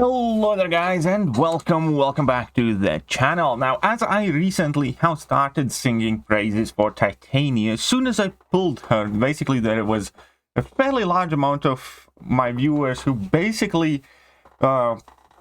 Hello there guys, and welcome back to the channel. Now, as I recently have started singing praises for Titania, as soon as I pulled her, basically there was a fairly large amount of my viewers who basically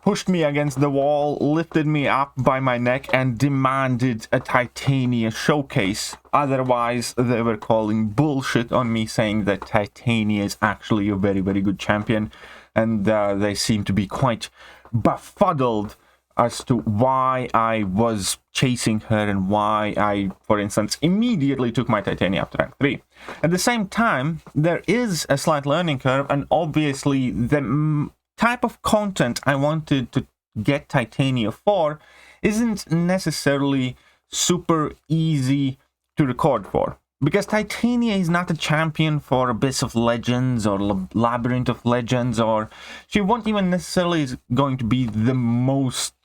pushed me against the wall, lifted me up by my neck and demanded a Titania showcase. Otherwise, they were calling bullshit on me, saying that Titania is actually a very good champion. And they seem to be quite befuddled as to why I was chasing her and why I, for instance, immediately took my Titania up to rank 3. At the same time, there is a slight learning curve, and obviously the type of content I wanted to get Titania for isn't necessarily super easy to record for. Because Titania is not a champion for Abyss of Legends or Labyrinth of Legends, or she won't even necessarily is going to be the most,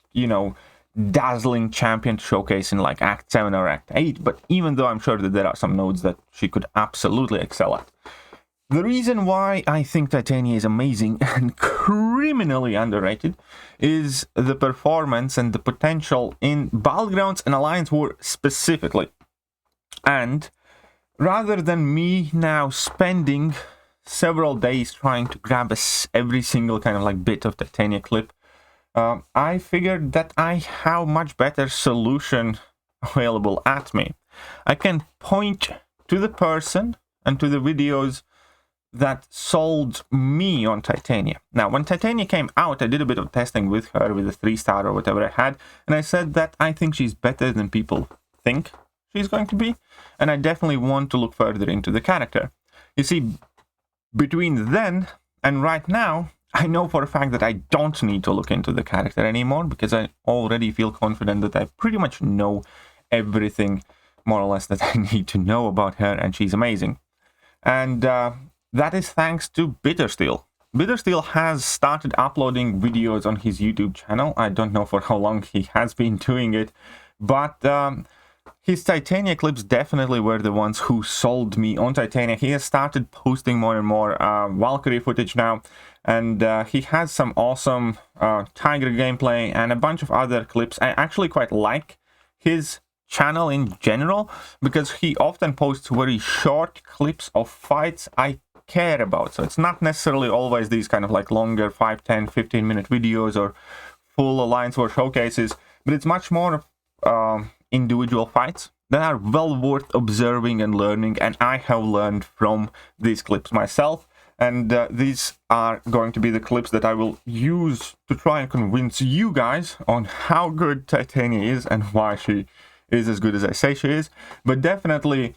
dazzling champion to showcase in like Act 7 or Act 8, but even though I'm sure that there are some nodes that she could absolutely excel at. The reason why I think Titania is amazing and criminally underrated is the performance and the potential in Battlegrounds and Alliance War specifically. And rather than me now spending several days trying to grab every single kind of like bit of Titania clip, I figured that I have much better solution available at me. I can point to the person and to the videos that sold me on Titania. Now, when Titania came out, I did a bit of testing with her with a 3-star or whatever I had, and I said that I think she's better than people think she's going to be, and I definitely want to look further into the character. You see, between then and right now, I know for a fact that I don't need to look into the character anymore, because I already feel confident that I pretty much know everything more or less that I need to know about her, and she's amazing. And that is thanks to Bittersteel. Bittersteel has started uploading videos on his YouTube channel. I don't know for how long he has been doing it, but his Titania clips definitely were the ones who sold me on Titania. He has started posting more and more Valkyrie footage now, and he has some awesome Tiger gameplay and a bunch of other clips. I actually quite like his channel in general, because he often posts very short clips of fights I care about. So it's not necessarily always these kind of like longer 5, 10, 15-minute videos or full Alliance War showcases, but it's much more individual fights that are well worth observing and learning, and I have learned from these clips myself, and these are going to be the clips that I will use to try and convince you guys on how good Titania is and why she is as good as I say she is. But definitely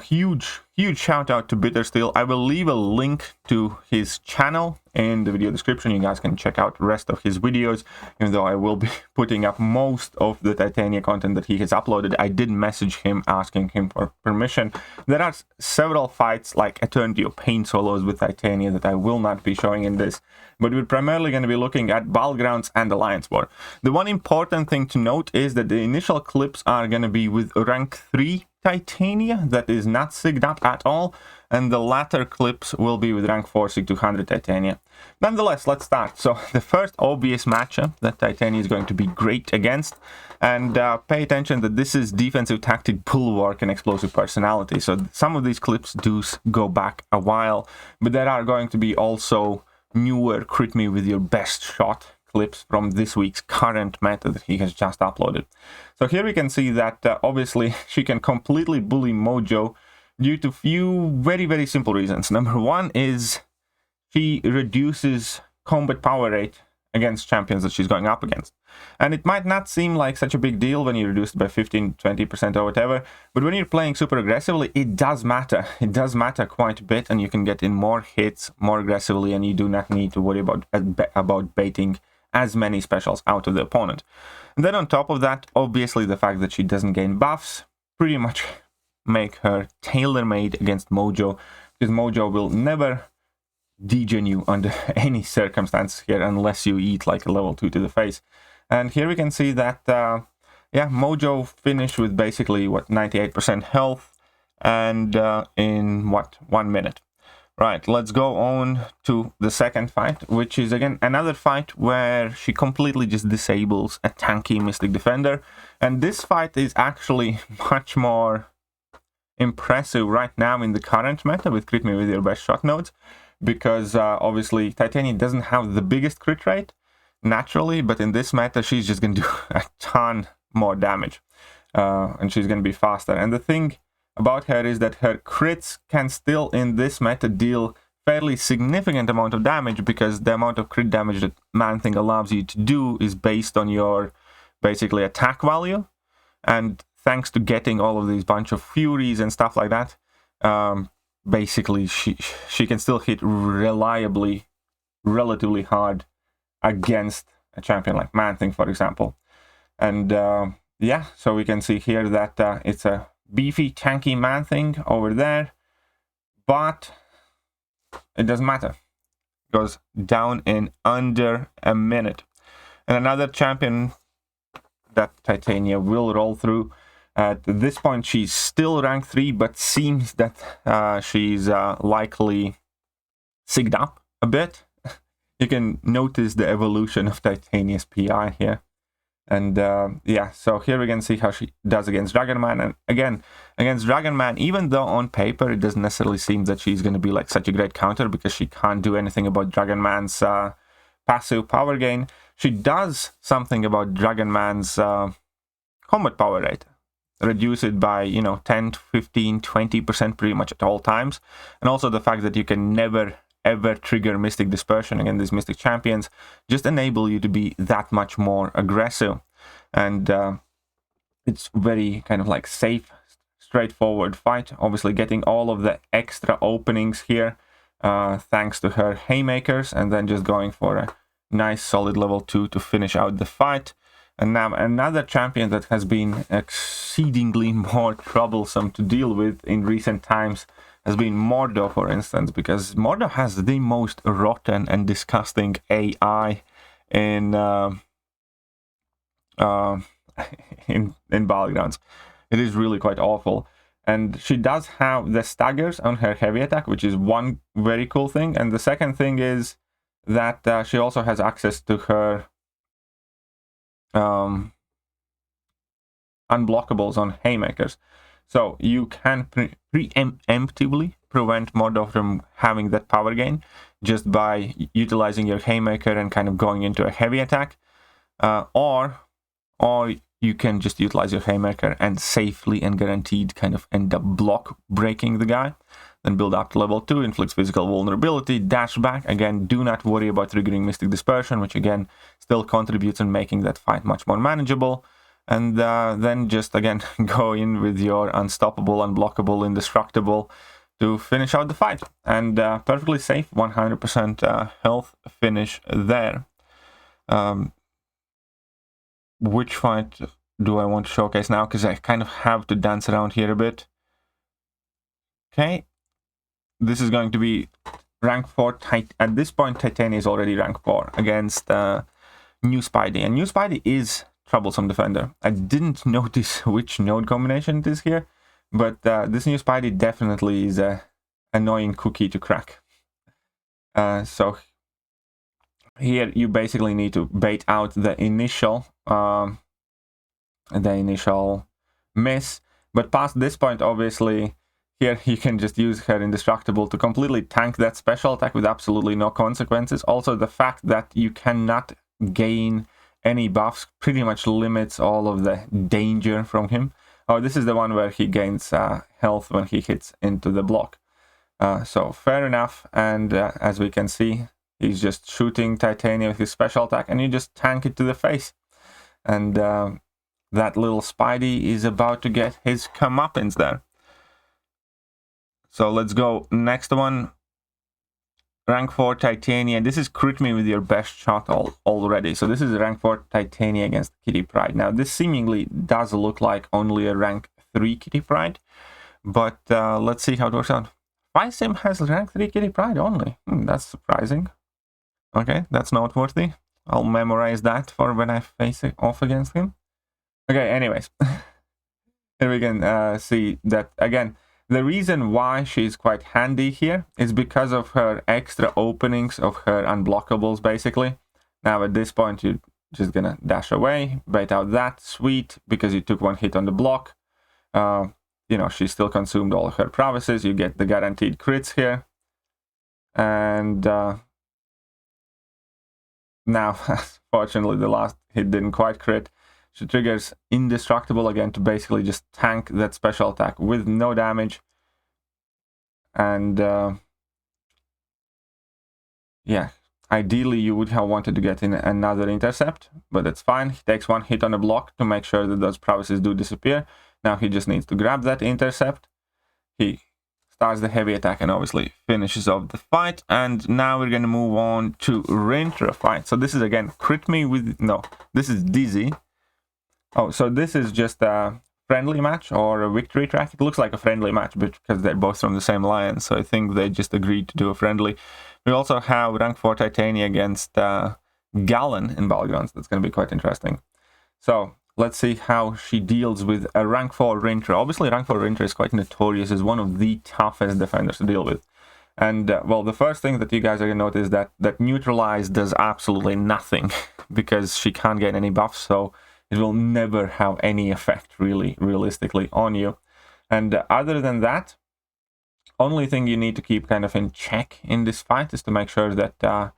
huge shout out to Bittersteel. I will leave a link to his channel in the video description. You guys can check out the rest of his videos, even though I will be putting up most of the Titania content that he has uploaded. I did message him asking him for permission. There are several fights like Eternity of Pain solos with Titania that I will not be showing in this, but we're primarily going to be looking at Battlegrounds and Alliance War. The one important thing to note is that the initial clips are going to be with rank 3 Titania, that is not sigged up at all, and the latter clips will be with rank 4 sig 200 Titania. Nonetheless, let's start. So the first obvious matchup that Titania is going to be great against, and pay attention that this is defensive tactic, bulwark, and explosive personality. So some of these clips do go back a while, but there are going to be also newer crit me with your best shot clips from this week's current meta that he has just uploaded. So here we can see that obviously she can completely bully Mojo due to few very simple reasons. Number one is she reduces combat power rate against champions that she's going up against. And it might not seem like such a big deal when you reduce it by 15-20% or whatever, but when you're playing super aggressively, it does matter. It does matter quite a bit, and you can get in more hits more aggressively, and you do not need to worry about baiting as many specials out of the opponent. And then on top of that, obviously the fact that she doesn't gain buffs pretty much make her tailor-made against Mojo, because Mojo will never degen you under any circumstances here unless you eat like a level 2 to the face. And here we can see that Mojo finished with basically 98% health, and in 1 minute. Right, let's go on to the second fight, which is again another fight where she completely just disables a tanky Mystic Defender. And this fight is actually much more impressive right now in the current meta with Crit Me With Your Best Shot nodes, because obviously Titania doesn't have the biggest crit rate naturally, but in this meta she's just going to do a ton more damage, and she's going to be faster. And the thing about her is that her crits can still in this meta deal fairly significant amount of damage, because the amount of crit damage that Man-Thing allows you to do is based on your basically attack value. And thanks to getting all of these bunch of furies and stuff like that, basically she can still hit reliably, relatively hard against a champion like Man-Thing, for example. And yeah, so we can see here that it's a beefy, tanky Man-Thing over there, but it doesn't matter. It goes down in under a minute. And another champion that Titania will roll through. At this point, she's still rank 3, but seems that she's likely sigged up a bit. You can notice the evolution of Titania's PI here. And yeah, so here we can see how she does against Dragon Man. And again, against Dragon Man, even though on paper it doesn't necessarily seem that she's going to be like such a great counter, because she can't do anything about Dragon Man's passive power gain, she does something about Dragon Man's combat power rate. Reduce it by, you know, 10 to 15, 20% pretty much at all times. And also the fact that you can never ever trigger Mystic Dispersion against these Mystic champions just enable you to be that much more aggressive. And it's very kind of like safe, straightforward fight. Obviously getting all of the extra openings here thanks to her haymakers, and then just going for a nice solid level 2 to finish out the fight. And now another champion that has been exceedingly more troublesome to deal with in recent times has been Mordo, for instance, because Mordo has the most rotten and disgusting AI in Battlegrounds. It is really quite awful. And she does have the staggers on her heavy attack, which is one very cool thing. And the second thing is that she also has access to her unblockables on haymakers. So you can preemptively prevent Mordo from having that power gain just by utilizing your haymaker and kind of going into a heavy attack, or you can just utilize your haymaker and safely and guaranteed kind of end up block breaking the guy. Then build up to level 2, inflicts physical vulnerability, dash back. Again, do not worry about triggering Mystic Dispersion, which again still contributes in making that fight much more manageable. And then just again go in with your unstoppable, unblockable, indestructible to finish out the fight. And perfectly safe, 100% health finish there. Which fight do I want to showcase now? Because I kind of have to dance around here a bit. Okay. This is going to be rank 4. At this point, Titania is already rank 4 against New Spidey. And New Spidey is troublesome defender. I didn't notice which node combination it is here, but this New Spidey definitely is a annoying cookie to crack. So here you basically need to bait out the initial miss, but past this point, obviously, here you can just use her indestructible to completely tank that special attack with absolutely no consequences. Also, the fact that you cannot gain any buffs pretty much limits all of the danger from him. Oh, this is the one where he gains health when he hits into the block. So fair enough. And as we can see, he's just shooting Titania with his special attack, and you just tank it to the face. And that little Spidey is about to get his comeuppance there. So let's go next one. Rank 4 Titania. This is crit me with your best shot already. So this is rank 4 Titania against Kitty Pryde. Now this seemingly does look like only a rank 3 Kitty Pryde, but let's see how it works out. Sim has rank 3 Kitty Pryde only. That's surprising. Okay, that's noteworthy. I'll memorize that for when I face it off against him. Okay, anyways. Here we can see that again. The reason why she's quite handy here is because of her extra openings of her unblockables, basically. Now at this point, you're just gonna dash away, bait out that, sweet, because you took one hit on the block. You know, she still consumed all of her prowesses. You get the guaranteed crits here. And now, fortunately, the last hit didn't quite crit. She triggers Indestructible again to basically just tank that special attack with no damage. And yeah, ideally you would have wanted to get in another intercept, but that's fine. He takes one hit on the block to make sure that those prowesses do disappear. Now he just needs to grab that intercept. He starts the heavy attack and obviously finishes off the fight. And now we're going to move on to Rintra fight. So this is again crit me with... No, this is Dizzy. Oh, so this is just a friendly match or a victory track. It looks like a friendly match because they're both from the same alliance. So I think they just agreed to do a friendly. We also have rank 4 Titania against Galen in Battlegrounds. That's going to be quite interesting. So let's see how she deals with a rank 4 Rintra. Obviously, rank 4 Rintra is quite notorious as one of the toughest defenders to deal with. And, well, the first thing that you guys are going to notice is that Neutralize does absolutely nothing because she can't get any buffs, so it will never have any effect, really, realistically, on you. And other than that, only thing you need to keep kind of in check in this fight is to make sure that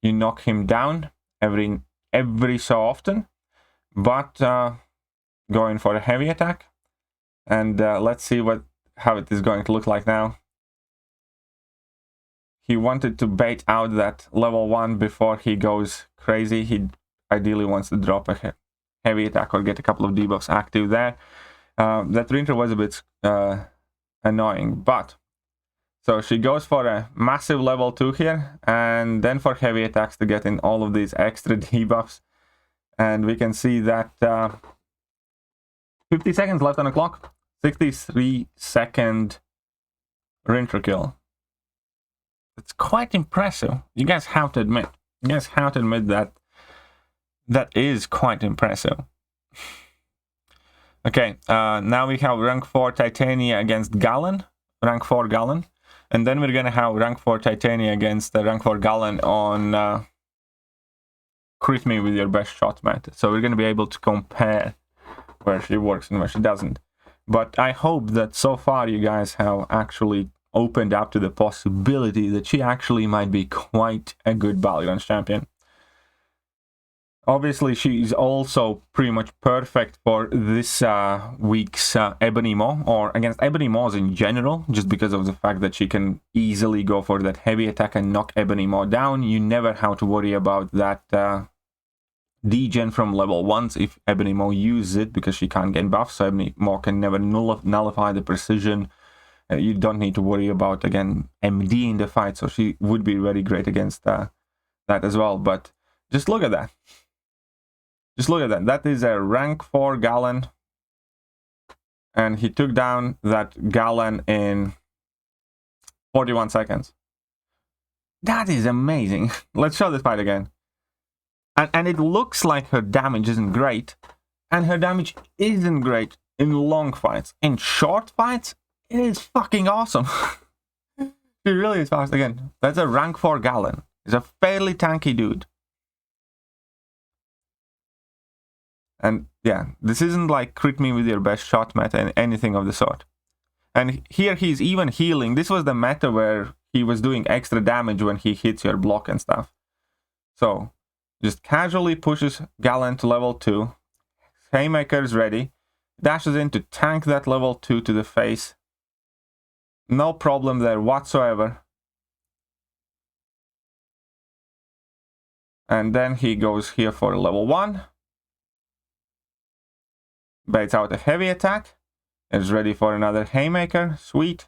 you knock him down every so often, but going for a heavy attack. And let's see how it is going to look like now. He wanted to bait out that level 1 before he goes crazy. He ideally wants to drop a heavy attack or get a couple of debuffs active there. That Rintra was a bit annoying, but so she goes for a massive level 2 here, and then for heavy attacks to get in all of these extra debuffs. And we can see that 50 seconds left on the clock. 63-second Rintra kill. It's quite impressive. You guys have to admit. You guys have to admit that that is quite impressive. Okay, now we have rank 4 Titania against Galen. Rank 4 Galen. And then we're going to have rank 4 Titania against rank 4 Galen on Crit Me With Your Best Shot method. So we're going to be able to compare where she works and where she doesn't. But I hope that so far you guys have actually opened up to the possibility that she actually might be quite a good Battlegrounds champion. Obviously, she's also pretty much perfect for this week's Ebony Maw, or against Ebony Maws in general, just because of the fact that she can easily go for that heavy attack and knock Ebony Maw down. You never have to worry about that degen from level 1s if Ebony Maw uses it, because she can't get buffs, so Ebony Maw can never nullify the precision. You don't need to worry about, again, MD in the fight, so she would be very great against that as well. But just look at that. Just look at that. That is a rank 4 Galen. And he took down that Galen in 41 seconds. That is amazing. Let's show this fight again. And it looks like her damage isn't great. And her damage isn't great in long fights. In short fights, it is fucking awesome. She really is fast. Again, that's a rank 4 Galen. He's a fairly tanky dude. And yeah, this isn't like crit me with your best shot meta and anything of the sort. And here he's even healing. This was the meta where he was doing extra damage when he hits your block and stuff. So just casually pushes Galen to level 2. Haymaker's ready. Dashes in to tank that level 2 to the face. No problem there whatsoever. And then he goes here for a level 1. Baits out a heavy attack. Is ready for another Haymaker. Sweet.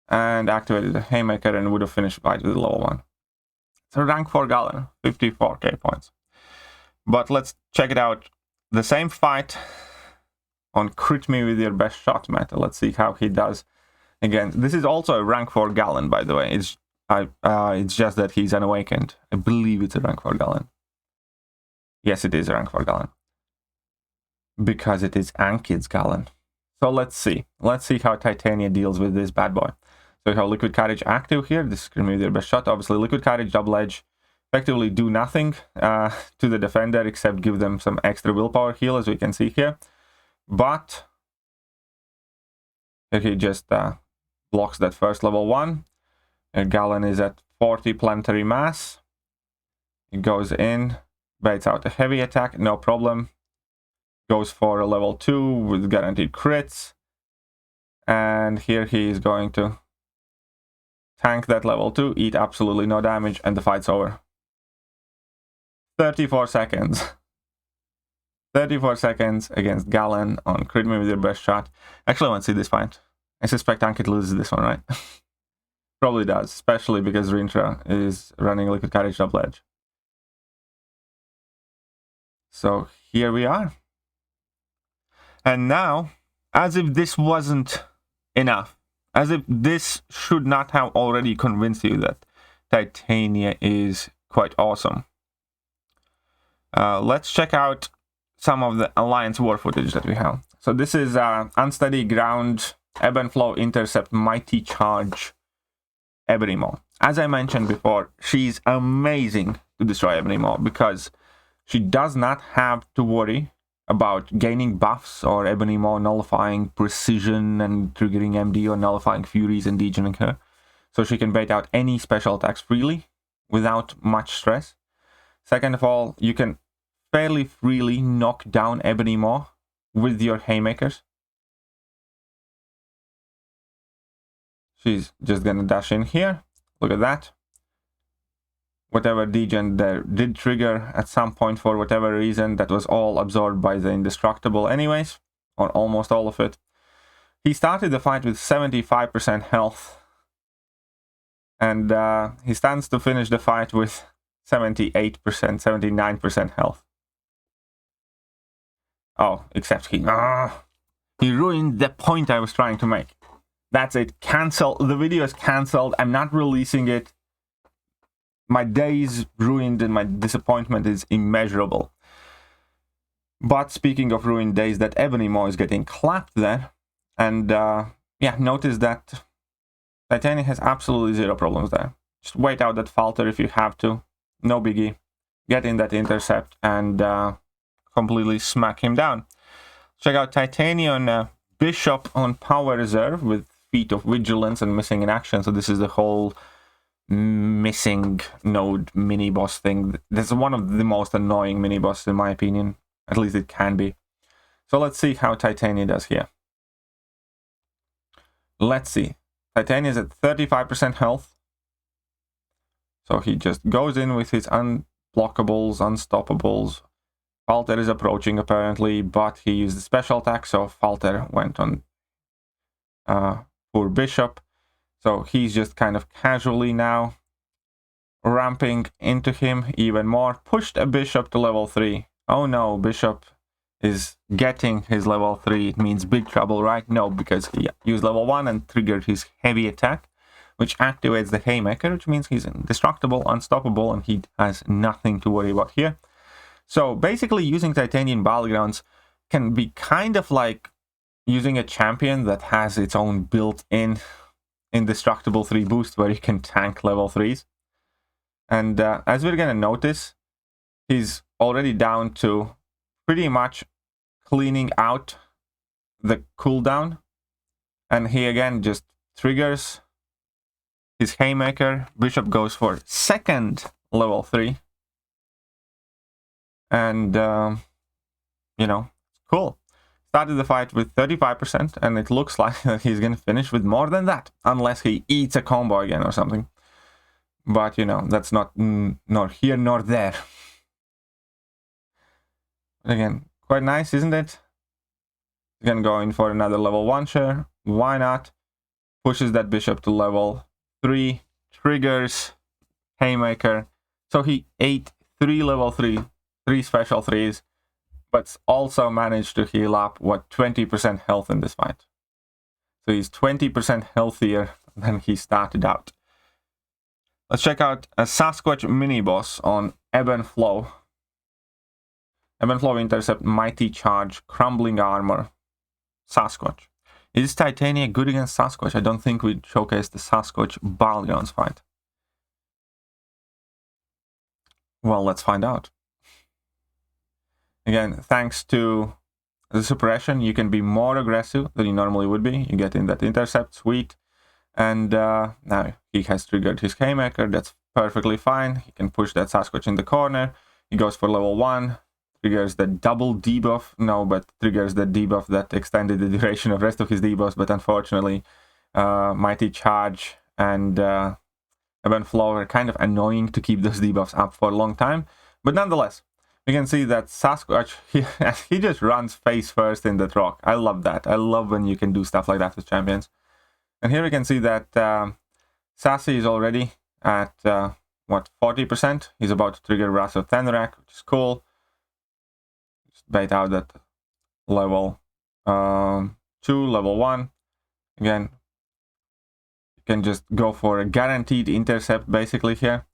And activated the Haymaker and would have finished fight with level 1. It's a rank 4 Galen. 54k points. But let's check it out. The same fight on Crit Me With Your Best Shot meta. Let's see how he does. Again, this is also a rank 4 Galen, by the way. It's just that he's unawakened. I believe it's a rank 4 Galen. Yes, it is a rank 4 Galen. Because it is Ankid's Galen. So let's see how Titania deals with this bad boy. So we have Liquid Courage active here. This is going to be their best shot. Obviously, Liquid Courage, Double Edge effectively do nothing to the defender except give them some extra willpower heal, as we can see here. But he just blocks that first level 1. Galen is at 40 planetary mass. He goes in, baits out a heavy attack, no problem. Goes for a level 2 with guaranteed crits. And here he is going to tank that level 2, eat absolutely no damage, and the fight's over. 34 seconds. 34 seconds against Galen on crit me with your best shot. Actually, I want to see this fight. I suspect Ankit loses this one, right? Probably does, especially because Rintra is running Liquid Courage Double Edge. So here we are. And now, as if this wasn't enough, as if this should not have already convinced you that Titania is quite awesome. Let's check out some of the Alliance War footage that we have. So this is Unsteady Ground, Ebb and Flow Intercept, Mighty Charge, Ebony-Maw. As I mentioned before, she's amazing to destroy Ebony-Maw because she does not have to worry about gaining buffs or Ebony-Maw nullifying Precision and triggering MD or nullifying Furies and degening her. So she can bait out any special attacks freely without much stress. Second of all, you can fairly freely knock down Ebony-Maw with your haymakers. She's just gonna dash in here. Look at that. Whatever degen there did trigger at some point for whatever reason, that was all absorbed by the Indestructible anyways, or almost all of it. He started the fight with 75% health, and he stands to finish the fight with 78%, 79% health. Oh, except he ruined the point I was trying to make. That's it. Cancel. The video is cancelled. I'm not releasing it. My day is ruined and my disappointment is immeasurable. But speaking of ruined days, that Ebony-Maw is getting clapped there. And yeah, notice that Titania has absolutely zero problems there. Just wait out that falter if you have to. No biggie. Get in that intercept and completely smack him down. Check out Titania on Bishop on Power Reserve with Feat of Vigilance and Missing in Action. So this is the whole missing node mini boss thing. This is one of the most annoying mini bosses in my opinion. At least it can be. So let's see how Titania does here. Let's see. Titania is at 35% health. So he just goes in with his unblockables, unstoppables. Falter is approaching apparently, but he used the special attack, so Falter went on poor Bishop. So he's just kind of casually now ramping into him even more. Pushed a Bishop to level 3. Oh no, Bishop is getting his level 3. It means big trouble, right? No, because he used level 1 and triggered his heavy attack, which activates the Haymaker, which means he's indestructible, unstoppable, and he has nothing to worry about here. So basically using Titanian Battlegrounds can be kind of like using a champion that has its own built-in indestructible 3 boost where you can tank level 3s. And as we're going to notice, he's already down to pretty much cleaning out the cooldown. And he again just triggers his Haymaker. Bishop goes for second level 3. And, you know, cool. Started the fight with 35%, and it looks like he's going to finish with more than that, unless he eats a combo again or something. But, you know, that's not nor here nor there. Again, quite nice, isn't it? He's going to go in for another level 1 share. Why not? Pushes that Bishop to level 3, triggers Haymaker. So he ate 3 level 3 special 3s, but also managed to heal up, what, 20% health in this fight. So he's 20% healthier than he started out. Let's check out a Sasquatch mini-boss on Ebb and Flow. Ebb and Flow Intercept, Mighty Charge, Crumbling Armor, Sasquatch. Is Titania good against Sasquatch? I don't think we showcased the Sasquatch Battlegrounds fight. Well, let's find out. Again, thanks to the suppression, you can be more aggressive than you normally would be. You get in that intercept, sweet. And now he has triggered his Haymaker. That's perfectly fine. He can push that Sasquatch in the corner. He goes for level 1. Triggers the double debuff. No, but triggers the debuff that extended the duration of rest of his debuffs. But unfortunately, Mighty Charge and Event Flow are kind of annoying to keep those debuffs up for a long time. But nonetheless, we can see that Sasquatch, he just runs face first in that rock. I love that. I love when you can do stuff like that with champions. And here we can see that Sassy is already at, what, 40%? He's about to trigger Wrath of Tenrak, which is cool. Just bait out that level 2, level 1. Again, you can just go for a guaranteed intercept basically here.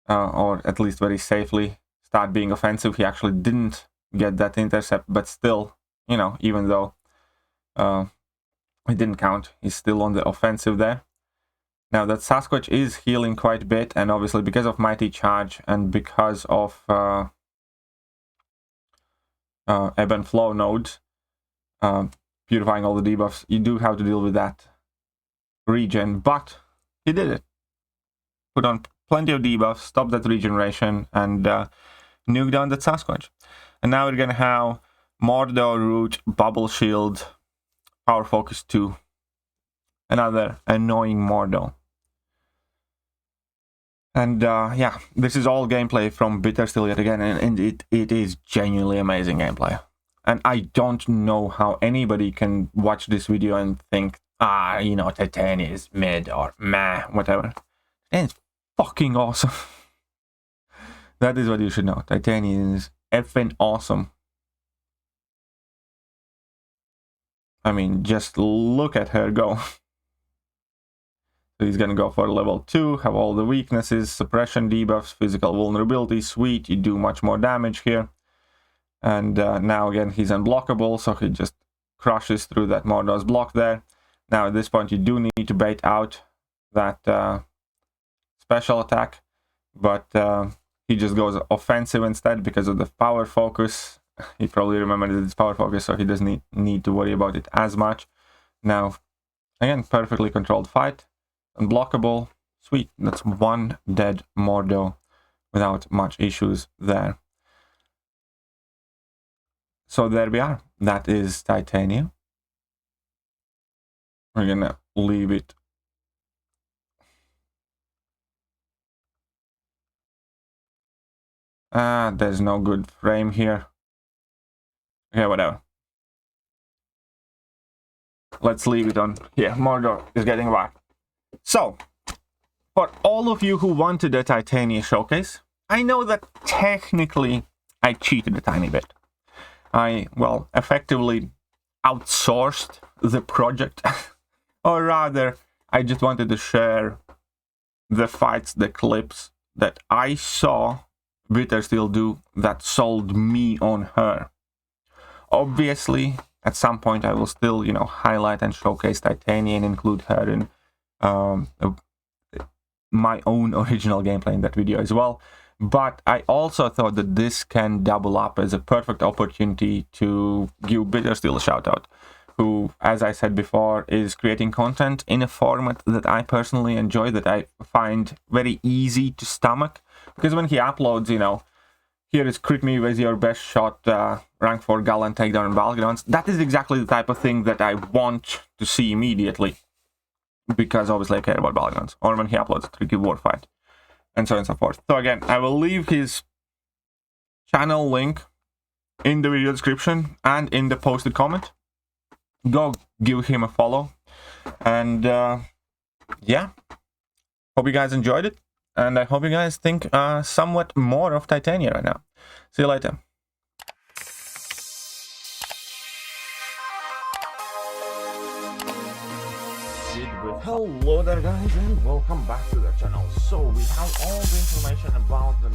Or at least very safely start being offensive. He actually didn't get that intercept, but still, you know, even though it didn't count, he's still on the offensive there. Now that Sasquatch is healing quite a bit, and obviously because of Mighty Charge and because of Ebb and Flow nodes purifying all the debuffs, you do have to deal with that regen, but he did it. Put on plenty of debuffs, stop that regeneration, and nuke down that Sasquatch. And now we're gonna have Mordor Root, Bubble Shield, Power Focus 2. Another annoying Mordor. And yeah, this is all gameplay from Bittersteel yet again, and it is genuinely amazing gameplay. And I don't know how anybody can watch this video and think, you know, Titania is mid or meh, whatever. It's fucking awesome. That is what you should know. Titania is effing awesome. I mean, just look at her go. So he's gonna go for level 2, have all the weaknesses, suppression debuffs, physical vulnerability, sweet, you do much more damage here. And now again, he's unblockable, so he just crushes through that Mordor's block there. Now at this point, you do need to bait out that special attack, but he just goes offensive instead because of the power focus. He probably remembered it's power focus, so he doesn't need to worry about it as much. Now, again, perfectly controlled fight. Unblockable. Sweet. That's one dead Mordor without much issues there. So there we are. That is Titania. We're gonna leave it. There's no good frame here. Okay, whatever. Let's leave it on here. Mordor is getting whacked. So, for all of you who wanted a Titania showcase, I know that technically I cheated a tiny bit. I, well, effectively outsourced the project. Or rather, I just wanted to share the fights, the clips that I saw Bittersteel do that sold me on her. Obviously, at some point I will still, you know, highlight and showcase Titania and include her in my own original gameplay in that video as well. But I also thought that this can double up as a perfect opportunity to give Bittersteel a shout out, who, as I said before, is creating content in a format that I personally enjoy, that I find very easy to stomach. Because when he uploads, you know, here is crit me with your best shot, rank 4 Gallant takedown and Battlegrounds, that is exactly the type of thing that I want to see immediately. Because obviously I care about Battlegrounds. Or when he uploads a tricky war fight. And so on and so forth. So again, I will leave his channel link in the video description and in the posted comment. Go give him a follow. And yeah, hope you guys enjoyed it. And I hope you guys think somewhat more of Titania right now. See you later. Hello there guys, and welcome back to the channel. So we have all the information about the